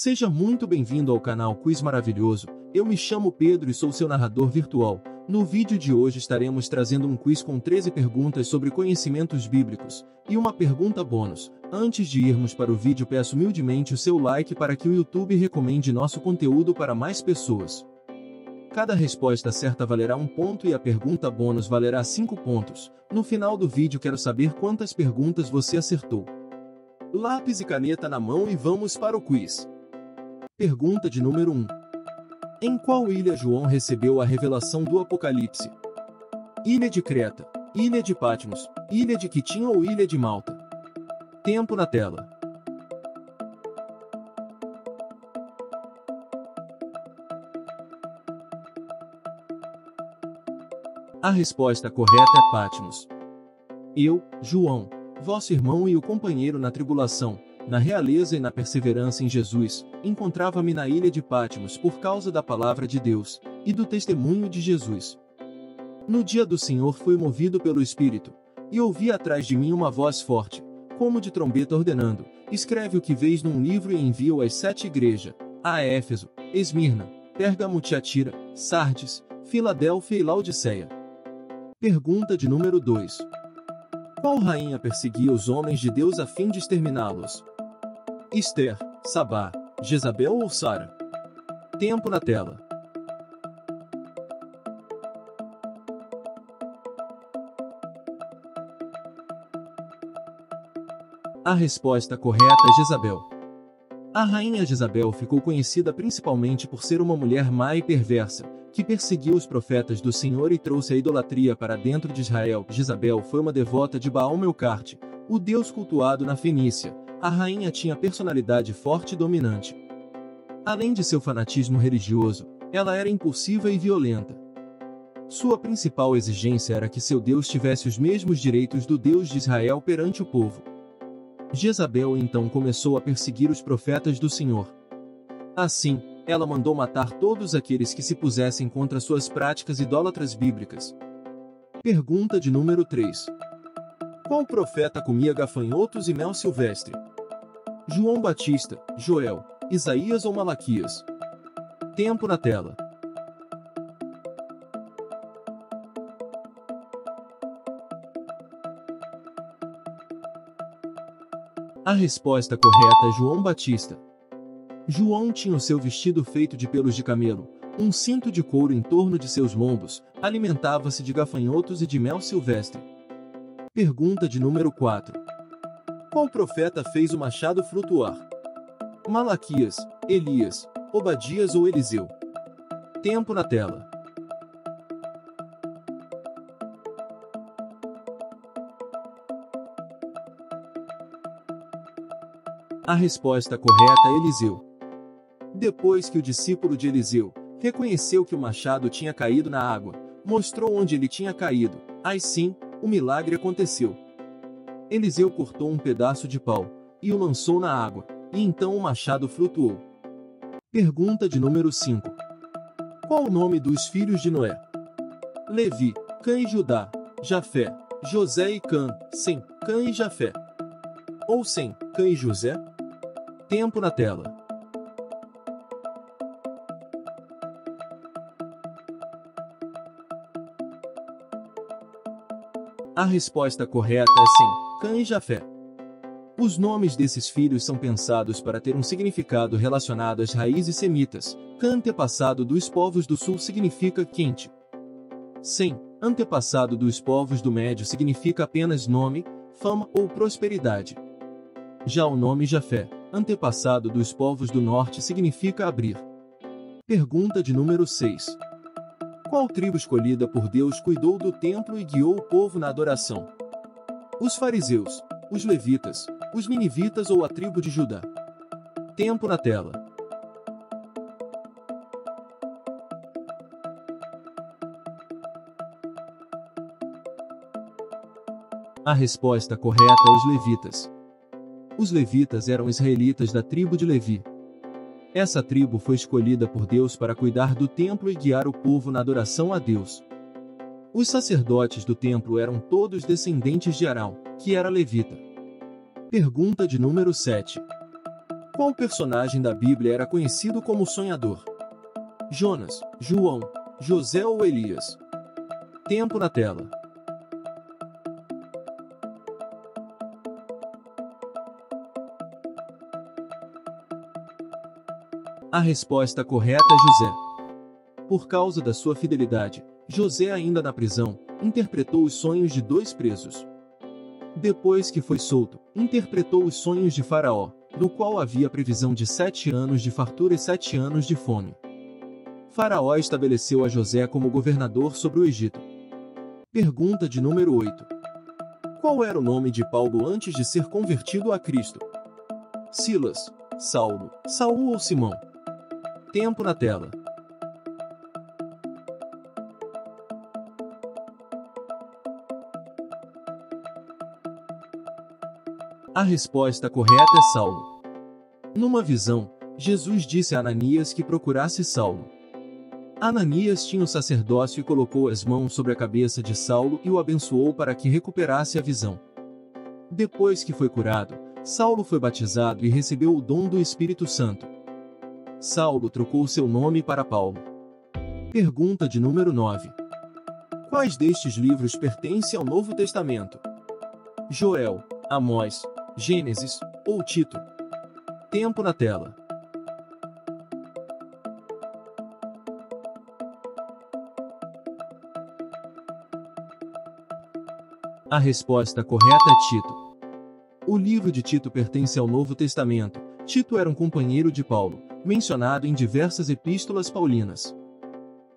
Seja muito bem-vindo ao canal Quiz Maravilhoso. Eu me chamo Pedro e sou seu narrador virtual. No vídeo de hoje estaremos trazendo um quiz com 13 perguntas sobre conhecimentos bíblicos e uma pergunta bônus. Antes de irmos para o vídeo, peço humildemente o seu like para que o YouTube recomende nosso conteúdo para mais pessoas. Cada resposta certa valerá 1 ponto e a pergunta bônus valerá 5 pontos. No final do vídeo quero saber quantas perguntas você acertou. Lápis e caneta na mão e vamos para o quiz. Pergunta de número 1. Em qual ilha João recebeu a revelação do Apocalipse? Ilha de Creta, Ilha de Patmos, Ilha de Quitim ou Ilha de Malta? Tempo na tela. A resposta correta é Patmos. Eu, João, vosso irmão e o companheiro na tribulação, na realeza e na perseverança em Jesus, encontrava-me na ilha de Patmos por causa da palavra de Deus e do testemunho de Jesus. No dia do Senhor fui movido pelo Espírito, e ouvi atrás de mim uma voz forte, como de trombeta ordenando: escreve o que vês num livro e envia-o às 7 igrejas, a Éfeso, Esmirna, Pérgamo, Tiatira, Sardes, Filadélfia e Laodiceia. Pergunta de número 2. Qual rainha perseguia os homens de Deus a fim de exterminá-los? Ester, Sabá, Jezabel ou Sara? Tempo na tela. A resposta correta é Jezabel. A rainha Jezabel ficou conhecida principalmente por ser uma mulher má e perversa, que perseguiu os profetas do Senhor e trouxe a idolatria para dentro de Israel. Jezabel foi uma devota de Baal-Melcarte, o deus cultuado na Fenícia. A rainha tinha personalidade forte e dominante. Além de seu fanatismo religioso, ela era impulsiva e violenta. Sua principal exigência era que seu Deus tivesse os mesmos direitos do Deus de Israel perante o povo. Jezabel então começou a perseguir os profetas do Senhor. Assim, ela mandou matar todos aqueles que se pusessem contra suas práticas idólatras bíblicas. Pergunta de número 3. Qual profeta comia gafanhotos e mel silvestre? João Batista, Joel, Isaías ou Malaquias? Tempo na tela. A resposta correta é João Batista. João tinha o seu vestido feito de pelos de camelo, um cinto de couro em torno de seus lombos, alimentava-se de gafanhotos e de mel silvestre. Pergunta de número 4. Qual profeta fez o machado flutuar? Malaquias, Elias, Obadias ou Eliseu? Tempo na tela. A resposta correta é Eliseu. Depois que o discípulo de Eliseu reconheceu que o machado tinha caído na água, mostrou onde ele tinha caído. Aí sim, o milagre aconteceu. Eliseu cortou um pedaço de pau e o lançou na água, e então o machado flutuou. Pergunta de número 5. Qual o nome dos filhos de Noé? Levi, Cã e Judá, Jafé, José e Cã, Sem, Cã e Jafé? Ou Sem, Cã e José? Tempo na tela. A resposta correta é Sem, Cã e Jafé. Os nomes desses filhos são pensados para ter um significado relacionado às raízes semitas. Cã, antepassado dos povos do sul, significa quente. Sem, antepassado dos povos do médio, significa apenas nome, fama ou prosperidade. Já o nome Jafé, antepassado dos povos do norte, significa abrir. Pergunta de número 6. Qual tribo escolhida por Deus cuidou do templo e guiou o povo na adoração? Os fariseus, os levitas, os ninivitas ou a tribo de Judá? Tempo na tela. A resposta correta é os levitas. Os levitas eram israelitas da tribo de Levi. Essa tribo foi escolhida por Deus para cuidar do templo e guiar o povo na adoração a Deus. Os sacerdotes do templo eram todos descendentes de Arão, que era levita. Pergunta de número 7. Qual personagem da Bíblia era conhecido como sonhador? Jonas, João, José ou Elias? Tempo na tela. A resposta correta é José. Por causa da sua fidelidade, José, ainda na prisão, interpretou os sonhos de 2 presos. Depois que foi solto, interpretou os sonhos de Faraó, no qual havia previsão de 7 anos de fartura e 7 anos de fome. Faraó estabeleceu a José como governador sobre o Egito. Pergunta de número 8. Qual era o nome de Paulo antes de ser convertido a Cristo? Silas, Saulo, Saul ou Simão? Tempo na tela. A resposta correta é Saulo. Numa visão, Jesus disse a Ananias que procurasse Saulo. Ananias tinha o sacerdócio e colocou as mãos sobre a cabeça de Saulo e o abençoou para que recuperasse a visão. Depois que foi curado, Saulo foi batizado e recebeu o dom do Espírito Santo. Saulo trocou seu nome para Paulo. Pergunta de número 9. Quais destes livros pertencem ao Novo Testamento? Joel, Amós, Gênesis ou Tito? Tempo na tela. A resposta correta é Tito. O livro de Tito pertence ao Novo Testamento. Tito era um companheiro de Paulo, mencionado em diversas epístolas paulinas.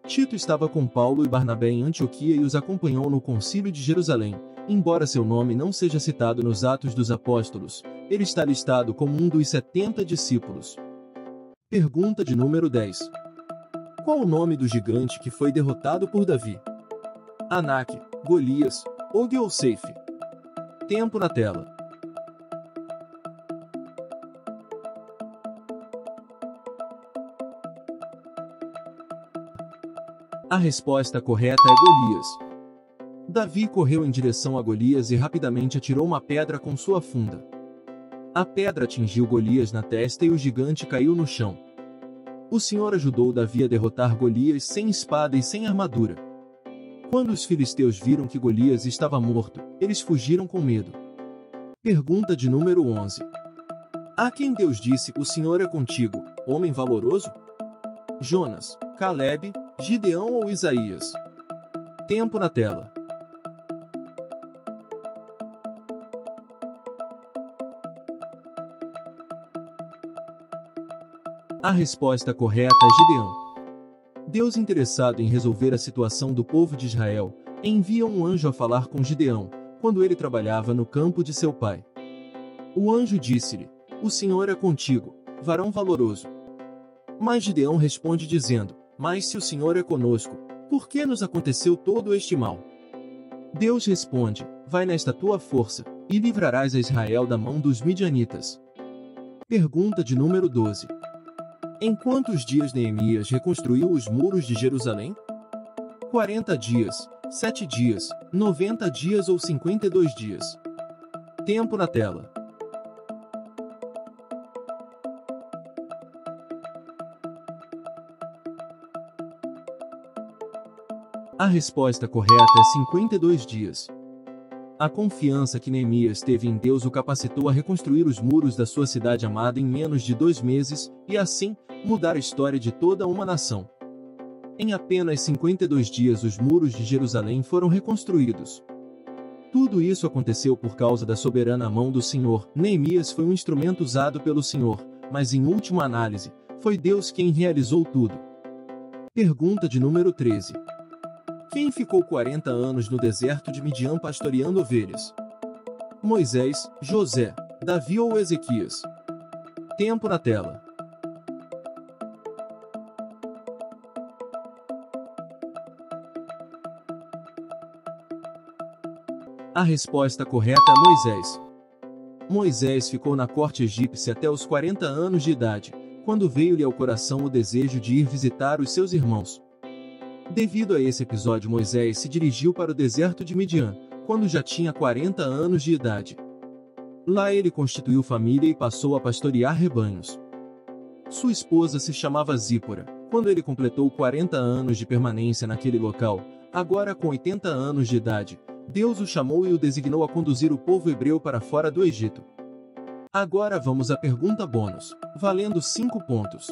Tito estava com Paulo e Barnabé em Antioquia e os acompanhou no Concílio de Jerusalém. Embora seu nome não seja citado nos Atos dos Apóstolos, ele está listado como um dos 70 discípulos. Pergunta de número 10. Qual o nome do gigante que foi derrotado por Davi? Anak, Golias, Og ou Seife? Tempo na tela. A resposta correta é Golias. Davi correu em direção a Golias e rapidamente atirou uma pedra com sua funda. A pedra atingiu Golias na testa e o gigante caiu no chão. O Senhor ajudou Davi a derrotar Golias sem espada e sem armadura. Quando os filisteus viram que Golias estava morto, eles fugiram com medo. Pergunta de número 11. A quem Deus disse: "O Senhor é contigo, homem valoroso"? Jonas, Calebe, Gideão ou Isaías? Tempo na tela. A resposta correta é Gideão. Deus, interessado em resolver a situação do povo de Israel, envia um anjo a falar com Gideão, quando ele trabalhava no campo de seu pai. O anjo disse-lhe: "O Senhor é contigo, varão valoroso." Mas Gideão responde dizendo: "Mas se o Senhor é conosco, por que nos aconteceu todo este mal?" Deus responde: "Vai nesta tua força, e livrarás a Israel da mão dos midianitas." Pergunta de número 12. Em quantos dias Neemias reconstruiu os muros de Jerusalém? 40 dias, 7 dias, 90 dias ou 52 dias? Tempo na tela. A resposta correta é 52 dias. A confiança que Neemias teve em Deus o capacitou a reconstruir os muros da sua cidade amada em menos de 2 meses, e assim, mudar a história de toda uma nação. Em apenas 52 dias os muros de Jerusalém foram reconstruídos. Tudo isso aconteceu por causa da soberana mão do Senhor. Neemias foi um instrumento usado pelo Senhor, mas em última análise, foi Deus quem realizou tudo. Pergunta de número 13. Quem ficou 40 anos no deserto de Midian pastoreando ovelhas? Moisés, José, Davi ou Ezequias? Tempo na tela. A resposta correta é Moisés. Moisés ficou na corte egípcia até os 40 anos de idade, quando veio-lhe ao coração o desejo de ir visitar os seus irmãos. Devido a esse episódio, Moisés se dirigiu para o deserto de Midian, quando já tinha 40 anos de idade. Lá ele constituiu família e passou a pastorear rebanhos. Sua esposa se chamava Zípora. Quando ele completou 40 anos de permanência naquele local, agora com 80 anos de idade, Deus o chamou e o designou a conduzir o povo hebreu para fora do Egito. Agora vamos à pergunta bônus, valendo 5 pontos.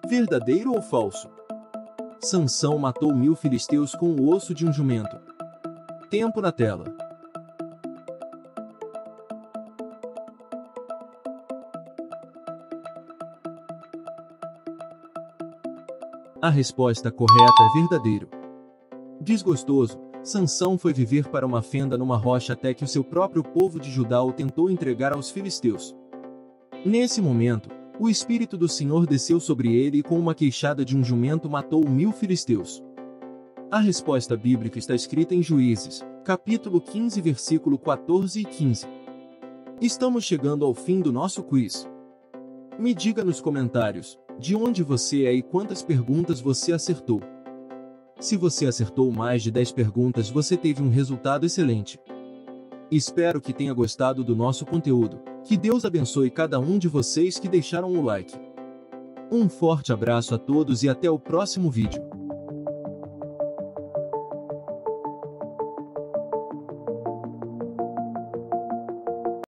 Verdadeiro ou falso? Sansão matou 1000 filisteus com o osso de um jumento. Tempo na tela. A resposta correta é verdadeiro. Desgostoso, Sansão foi viver para uma fenda numa rocha até que o seu próprio povo de Judá o tentou entregar aos filisteus. Nesse momento, o Espírito do Senhor desceu sobre ele e com uma queixada de um jumento matou 1000 filisteus. A resposta bíblica está escrita em Juízes, capítulo 15, versículo 14 e 15. Estamos chegando ao fim do nosso quiz. Me diga nos comentários, de onde você é e quantas perguntas você acertou. Se você acertou mais de 10 perguntas, você teve um resultado excelente. Espero que tenha gostado do nosso conteúdo. Que Deus abençoe cada um de vocês que deixaram o like. Um forte abraço a todos e até o próximo vídeo.